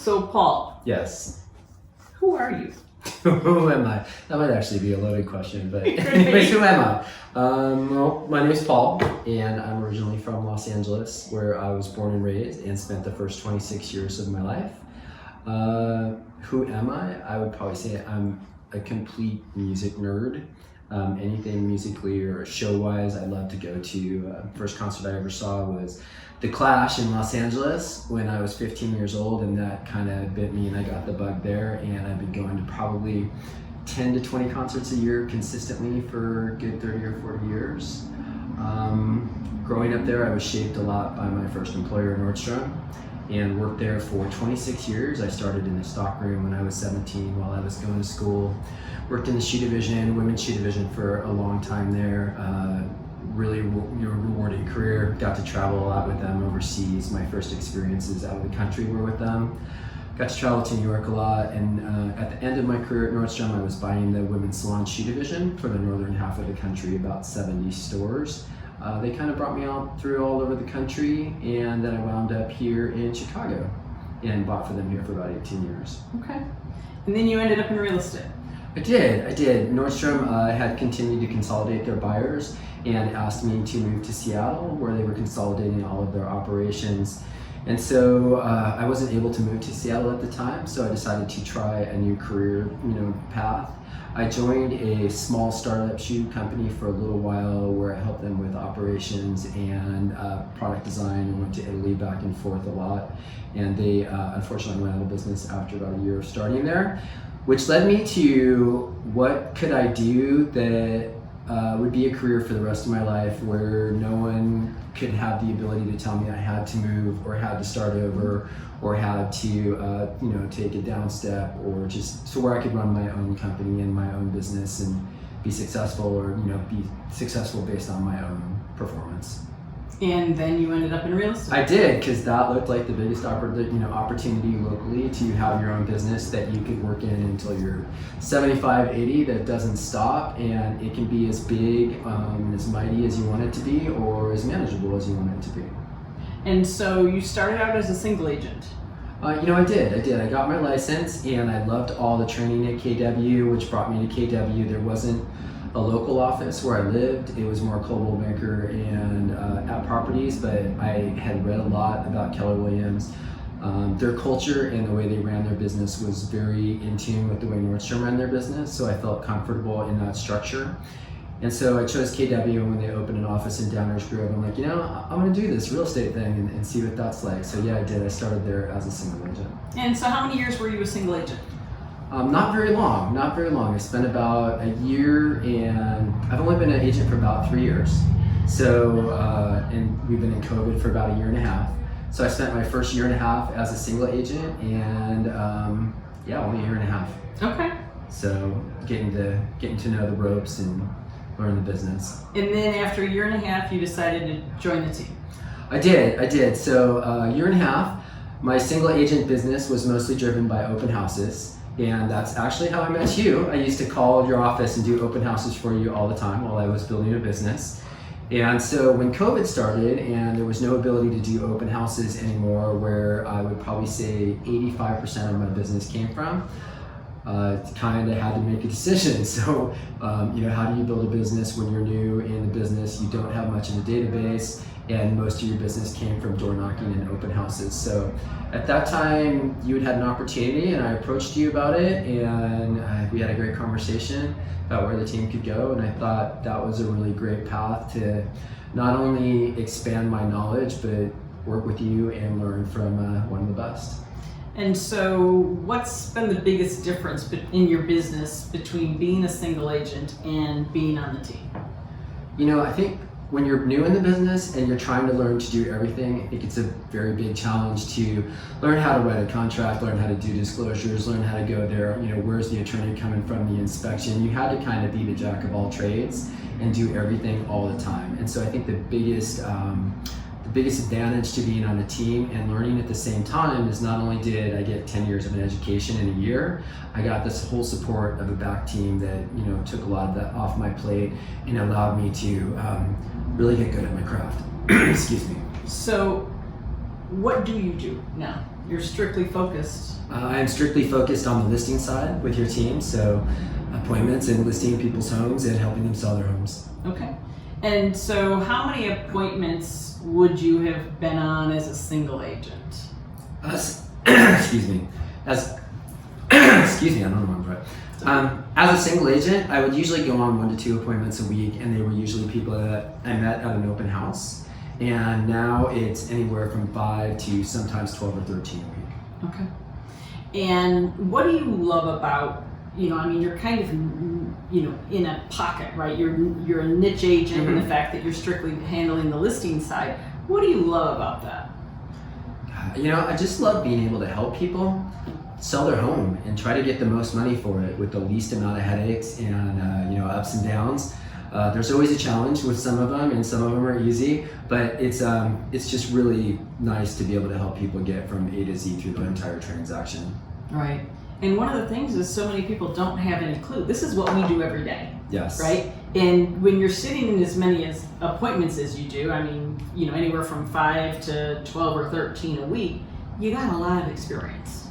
So Paul, Yes. who are you? Who am I? That might actually be a loaded question, but anyways, who am I? Well, my name is Paul, and I'm originally from Los Angeles, where I was born and raised and spent the first 26 years of my life. Who am I? I would probably say I'm a complete music nerd. Anything musically or show-wise, I love to go to. First concert I ever saw was The Clash in Los Angeles when I was 15 years old, and that kind of bit me and I got the bug there, and I've been going to probably 10 to 20 concerts a year consistently for a good 30 or 40 years. Growing up there, I was shaped a lot by my first employer, Nordstrom, and worked there for 26 years. I started in the stockroom when I was 17 while I was going to school. Worked in the shoe division, women's shoe division for a long time there. Really rewarding career. Got to travel a lot with them overseas. My first experiences out of the country were with them. Got to travel to New York a lot, and at the end of my career at Nordstrom, I was buying the women's salon shoe division for the northern half of the country, about 70 stores. They kind of brought me out through all over the country, and then I wound up here in Chicago and bought for them here for about 18 years. Okay. And then you ended up in real estate. I did. Nordstrom had continued to consolidate their buyers and asked me to move to Seattle, where they were consolidating all of their operations. And so I wasn't able to move to Seattle at the time, so I decided to try a new career, path. I joined a small startup shoe company for a little while where I helped them with operations and product design, and went to Italy back and forth a lot. And they unfortunately went out of business after about a year of starting there, which led me to what could I do that would be a career for the rest of my life, where no one could have the ability to tell me I had to move or had to start over or had to take a down step, or just so where I could run my own company and my own business and be successful, or be successful based on my own performance. And then you ended up in real estate. I did, because that looked like the biggest opportunity locally to have your own business that you could work in until you're 75, 80, that doesn't stop, and it can be as big, as mighty as you want it to be, or as manageable as you want it to be. And so you started out as a single agent. I did. I got my license, and I loved all the training at KW, which brought me to KW. There wasn't a local office where I lived. It was more Coldwell Banker and at properties, but I had read a lot about Keller Williams. Their culture and the way they ran their business was very in tune with the way Nordstrom ran their business, so I felt comfortable in that structure. And so I chose KW, and when they opened an office in Downers Grove, I'm like, I'm gonna do this real estate thing and see what that's like. So yeah, I did. I started there as a single agent. And so how many years were you a single agent? Not very long. I spent about a year, and I've only been an agent for about 3 years. So, and we've been in COVID for about a year and a half. So I spent my first year and a half as a single agent, and only a year and a half. Okay. So getting to know the ropes and learn the business. And then after a year and a half, you decided to join the team. I did. So a year and a half, my single agent business was mostly driven by open houses. And that's actually how I met you. I used to call your office and do open houses for you all the time while I was building a business. And so when COVID started and there was no ability to do open houses anymore, where I would probably say 85% of my business came from, kind of had to make a decision. So, how do you build a business when you're new in the business? You don't have much of a database, and most of your business came from door knocking and open houses. So at that time, you had an opportunity, and I approached you about it, and we had a great conversation about where the team could go, and I thought that was a really great path to not only expand my knowledge, but work with you and learn from one of the best. And so what's been the biggest difference in your business between being a single agent and being on the team? I think when you're new in the business and you're trying to learn to do everything, I think it's a very big challenge to learn how to write a contract, learn how to do disclosures, learn how to go there, where's the attorney coming from, the inspection. You had to kind of be the jack of all trades and do everything all the time. And so I think the biggest advantage to being on a team and learning at the same time is not only did I get 10 years of an education in a year, I got this whole support of a back team that took a lot of that off my plate and allowed me to really get good at my craft. Excuse me. So what do you do now? You're strictly focused. I'm strictly focused on the listing side with your team, so appointments and listing people's homes and helping them sell their homes. Okay. And so how many appointments would you have been on as a single agent? Excuse me. Excuse me, I don't know my breath. As a single agent, I would usually go on 1 to 2 appointments a week, and they were usually people that I met at an open house. And now it's anywhere from 5 to sometimes 12 or 13 a week. Okay. And what do you love about, you're kind of, in a pocket, right? You're a niche agent in the fact that you're strictly handling the listing side. What do you love about that? I just love being able to help people sell their home and try to get the most money for it with the least amount of headaches and ups and downs. There's always a challenge with some of them, and some of them are easy, but it's just really nice to be able to help people get from A to Z through the entire transaction. Right. And one of the things is so many people don't have any clue. This is what we do every day. Yes. Right? And when you're sitting in as many as appointments as you do, anywhere from 5 to 12 or 13 a week, you got a lot of experience.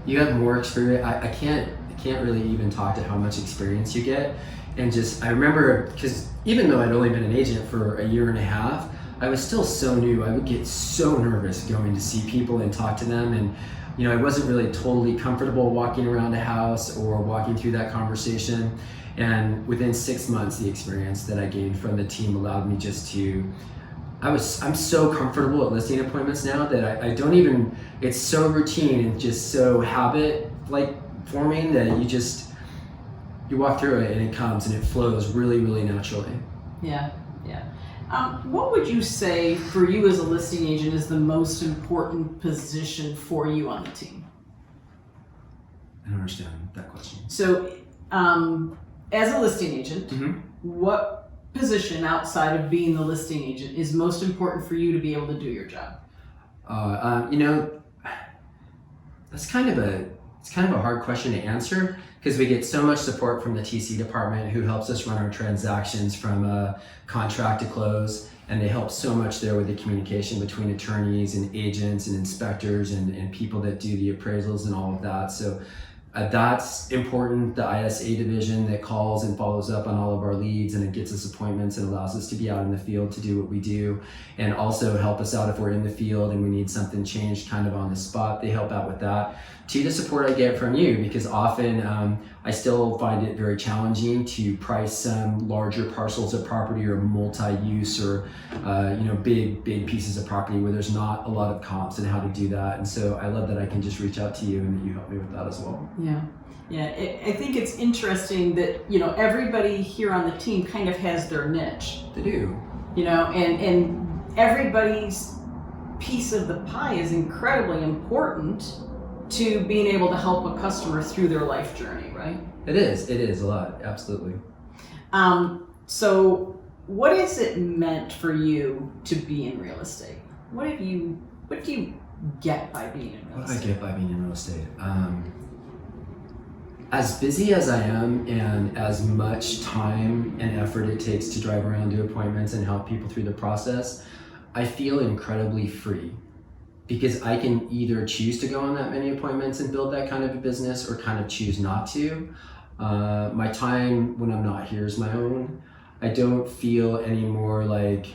You have more experience. I can't really even talk to how much experience you get. And I remember, because even though I'd only been an agent for a year and a half, I was still so new. I would get so nervous going to see people and talk to them. And, I wasn't really totally comfortable walking around a house or walking through that conversation. And within 6 months, the experience that I gained from the team allowed me I'm so comfortable at listing appointments now that I don't even, it's so routine and just so habit-like forming that you walk through it and it comes and it flows really, really naturally. Yeah. What would you say for you as a listing agent is the most important position for you on the team? I don't understand that question. So, as a listing agent, what position outside of being the listing agent is most important for you to be able to do your job? It's kind of a hard question to answer because we get so much support from the TC department who helps us run our transactions from contract to close, and they help so much there with the communication between attorneys and agents and inspectors and people that do the appraisals and all of that. So that's important. The ISA division that calls and follows up on all of our leads, and it gets us appointments and allows us to be out in the field to do what we do, and also help us out if we're in the field and we need something changed kind of on the spot. They help out with that. To the support I get from you, because often I still find it very challenging to price some larger parcels of property or multi-use or big pieces of property where there's not a lot of comps and how to do that. And so I love that I can just reach out to you and that you help me with that as well. Yeah. I think it's interesting that everybody here on the team kind of has their niche. They do. And everybody's piece of the pie is incredibly important to being able to help a customer through their life journey, right? It is a lot, absolutely. So what has it meant for you to be in real estate? What do you get by being in real estate? What do I get by being in real estate? As busy as I am and as much time and effort it takes to drive around, do appointments and help people through the process, I feel incredibly free. Because I can either choose to go on that many appointments and build that kind of a business or kind of choose not to. My time when I'm not here is my own. I don't feel anymore like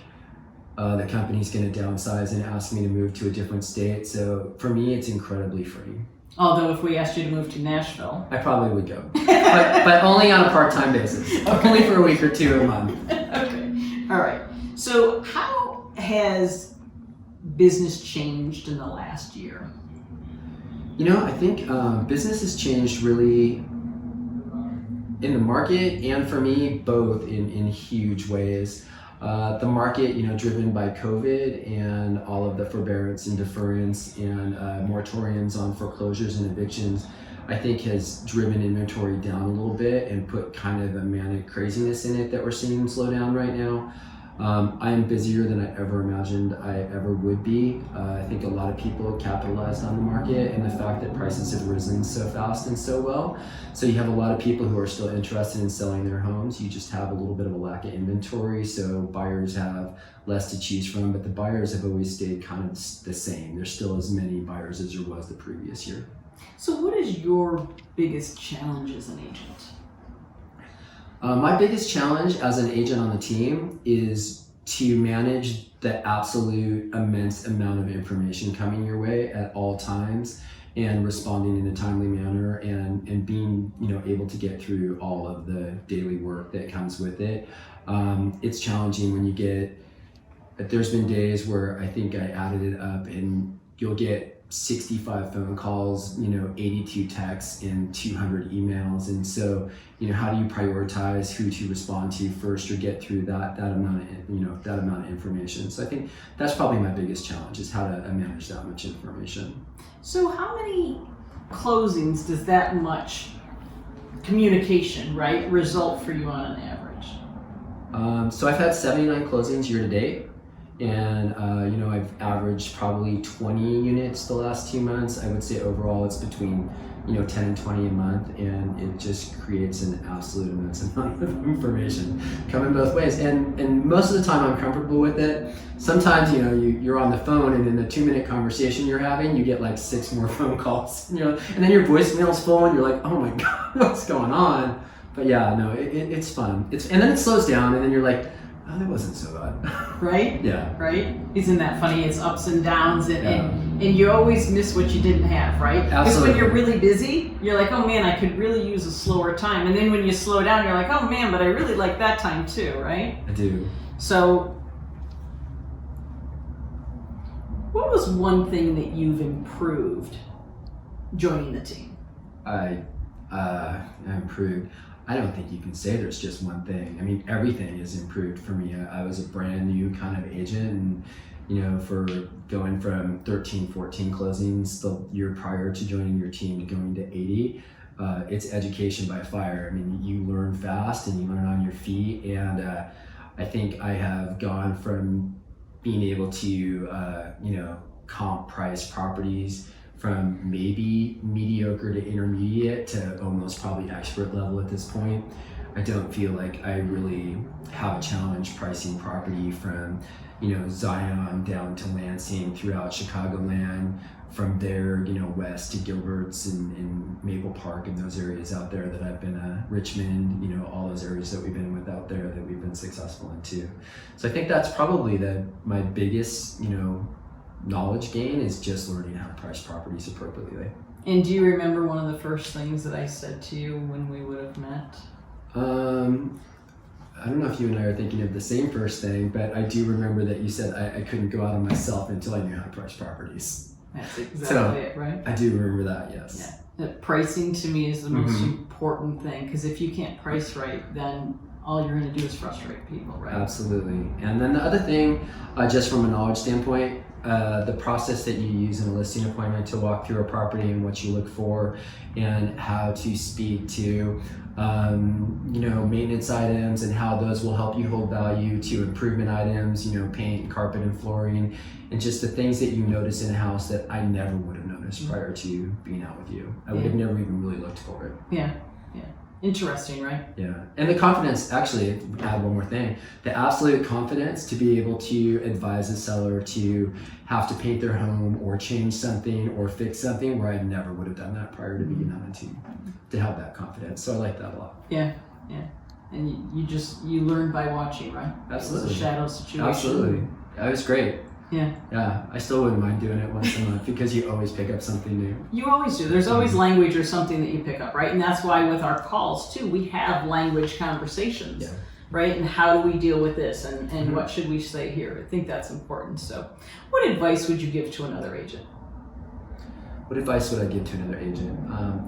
the company's going to downsize and ask me to move to a different state. So for me, it's incredibly free. Although if we asked you to move to Nashville, I probably would go, but only on a part-time basis. Okay. Only for a week or 2 a month. Okay. All right. So how has business changed in the last year? I think business has changed really in the market and for me both in huge ways. The market, driven by COVID and all of the forbearance and deference and moratoriums on foreclosures and evictions, I think has driven inventory down a little bit and put kind of a manic craziness in it that we're seeing slow down right now. I am busier than I ever imagined I ever would be. I think a lot of people capitalized on the market and the fact that prices have risen so fast and so well. So you have a lot of people who are still interested in selling their homes. You just have a little bit of a lack of inventory, so buyers have less to choose from, but the buyers have always stayed kind of the same. There's still as many buyers as there was the previous year. So what is your biggest challenge as an agent? My biggest challenge as an agent on the team is to manage the absolute immense amount of information coming your way at all times and responding in a timely manner and being able to get through all of the daily work that comes with it. It's challenging when there's been days where I think I added it up and you'll get 65 phone calls, 82 texts and 200 emails. And so, how do you prioritize who to respond to first or get through that amount of information? So I think that's probably my biggest challenge is how to manage that much information. So how many closings does that much communication, right, result for you on an average? So I've had 79 closings year to date. And I've averaged probably 20 units the last 2 months. I would say overall it's between 10 and 20 a month, and it just creates an absolute immense amount of information coming both ways. And most of the time I'm comfortable with it. Sometimes you're on the phone and in the 2-minute conversation you're having, you get like 6 more phone calls, and then your voicemail's full and you're like, oh my god, what's going on? But yeah, no, it's fun. And then it slows down and then you're like, oh, that wasn't so bad. Right? Yeah. Right? Isn't that funny? It's ups and downs, and you always miss what you didn't have, right? Because when you're really busy, you're like, oh man, I could really use a slower time. And then when you slow down, you're like, oh man, but I really like that time too, right? I do. So, what was one thing that you've improved joining the team? I improved. I don't think you can say there's just one thing. I mean, everything is improved for me. I was a brand new kind of agent, and for going from 13, 14 closings the year prior to joining your team to going to 80, it's education by fire. I mean, you learn fast and you learn on your feet, and I think I have gone from being able to, comp price properties from maybe mediocre to intermediate to almost probably expert level at this point. I don't feel like I really have a challenge pricing property from, Zion down to Lansing throughout Chicagoland, from there, west to Gilbert's and Maple Park and those areas out there that I've been, Richmond, all those areas that we've been with out there that we've been successful in too. So I think that's probably my biggest, knowledge gain is just learning how to price properties appropriately. And do you remember one of the first things that I said to you when we would have met? I don't know if you and I are thinking of the same first thing, but I do remember that you said I couldn't go out on myself until I knew how to price properties. That's exactly it, right? I do remember that, yes. Yeah. Pricing to me is the most important thing, because if you can't price right, then all you're going to do is frustrate people, right? Absolutely. And then the other thing, just from a knowledge standpoint, the process that you use in a listing appointment to walk through a property and what you look for and how to speak to maintenance items and how those will help you hold value to improvement items, paint, carpet, and flooring, and just the things that you notice in a house that I never would have noticed prior to being out with you. I would have never even really looked for it. Yeah. Interesting, right? Yeah. And the confidence, actually, add one more thing, the absolute confidence to be able to advise a seller to have to paint their home or change something or fix something where I never would have done that prior to being on a team, to have that confidence. So I like that a lot. Yeah. And you learn by watching, right? Absolutely. It's a shadow situation. Absolutely. That was great. Yeah, I still wouldn't mind doing it once a month because you always pick up something new. You always do. There's always language or something that you pick up, right? And that's why with our calls too, we have language conversations, right? And how do we deal with this, and what should we say here? I think that's important. So what advice would you give to another agent? What advice would I give to another agent?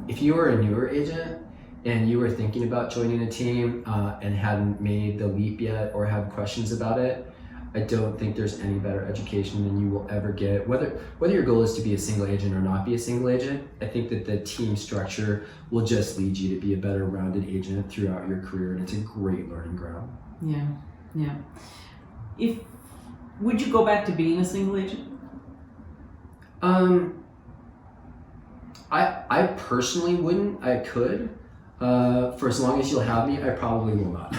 If you were a newer agent and you were thinking about joining a team and hadn't made the leap yet or had questions about it, I don't think there's any better education than you will ever get. Whether your goal is to be a single agent or not be a single agent, I think that the team structure will just lead you to be a better rounded agent throughout your career, and it's a great learning ground. Yeah. Would you go back to being a single agent? I personally wouldn't. I could. For as long as you'll have me, I probably will not.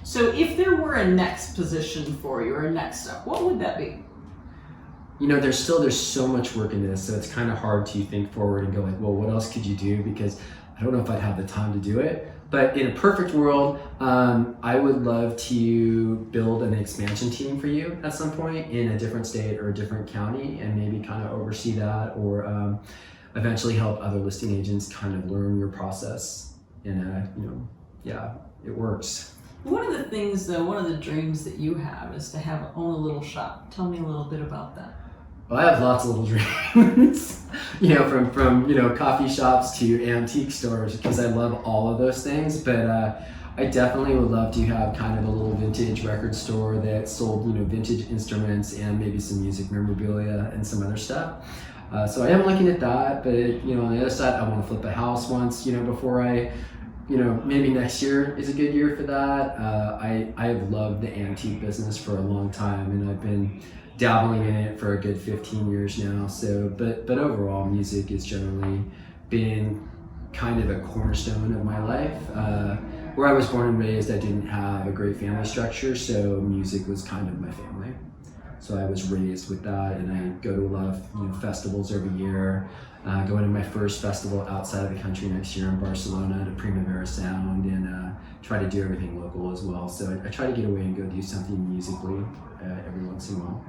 So if there were a next position for you or a next step, what would that be? You know, there's so much work in this, so it's kind of hard to think forward and go like, well, what else could you do? Because I don't know if I'd have the time to do it. But in a perfect world, I would love to build an expansion team for you at some point in a different state or a different county, and maybe kind of oversee that, or eventually help other listing agents kind of learn your process. And it works. One of the things, though, one of the dreams that you have is to own a little shop. Tell me a little bit about that. Well, I have lots of little dreams, from coffee shops to antique stores, because I love all of those things. But I definitely would love to have kind of a little vintage record store that sold, vintage instruments and maybe some music memorabilia and some other stuff. So I am looking at that, but on the other side, I want to flip a house once, before I, maybe next year is a good year for that. I have loved the antique business for a long time, and I've been dabbling in it for a good 15 years now. So, but overall, music has generally been kind of a cornerstone of my life. Where I was born and raised, I didn't have a great family structure, so music was kind of my family. So I was raised with that, and I go to a lot of festivals every year. Going to my first festival outside of the country next year in Barcelona to Primavera Sound, and try to do everything local as well. So I try to get away and go do something musically every once in a while.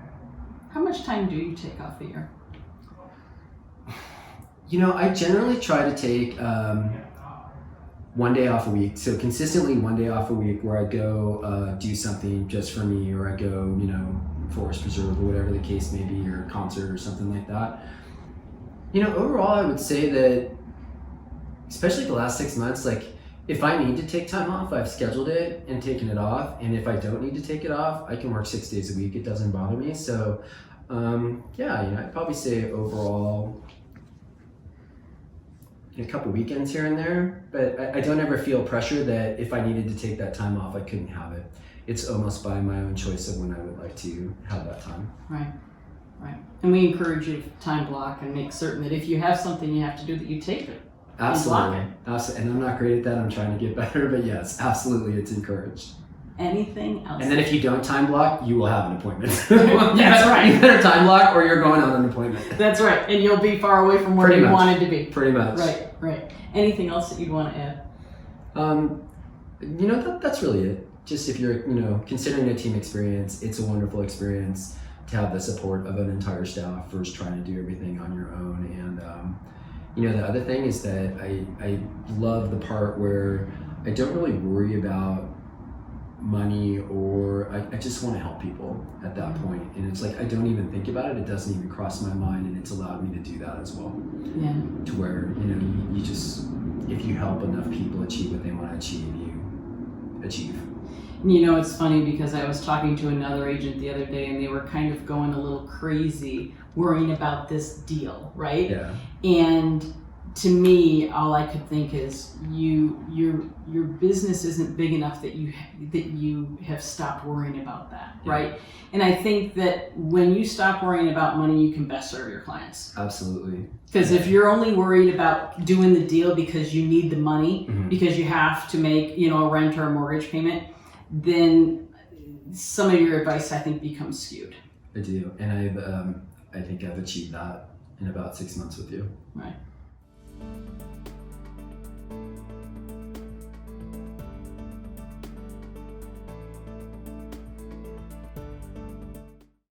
How much time do you take off a year? I generally try to take 1 day off a week. So consistently 1 day off a week where I go do something just for me, or I go, forest preserve or whatever the case may be, or a concert or something like that. Overall, I would say that, especially the last 6 months, if I need to take time off, I've scheduled it and taken it off. And if I don't need to take it off, I can work 6 days a week. It doesn't bother me. So, I'd probably say overall a couple weekends here and there. But I don't ever feel pressure that if I needed to take that time off, I couldn't have it. It's almost by my own choice of when I would like to have that time. Right. And we encourage you to time block and make certain that if you have something you have to do, that you take it. Absolutely. And I'm not great at that. I'm trying to get better, but yes, absolutely, it's encouraged. Anything else? And then if you don't time block, you will have an appointment. That's right. You better time block, or you're going on an appointment. That's right. And you'll be far away from where you wanted to be. Pretty much. Right. Anything else that you'd want to add? That's really it. Just if you're, considering a team experience, it's a wonderful experience to have the support of an entire staff versus trying to do everything on your own. And the other thing is that I love the part where I don't really worry about money, or I just want to help people at that point. And it's I don't even think about it. It doesn't even cross my mind, and it's allowed me to do that as well. Yeah. To where, you just, if you help enough people achieve what they want to achieve, you achieve. It's funny because I was talking to another agent the other day, and they were kind of going a little crazy worrying about this deal, right? Yeah. And to me, all I could think is your business isn't big enough that you have stopped worrying about that, right? And I think that when you stop worrying about money, you can best serve your clients. Absolutely. Because if you're only worried about doing the deal because you need the money, because you have to make a rent or a mortgage payment, then some of your advice, I think, becomes skewed. I do, and I think I've achieved that in about 6 months with you. Right.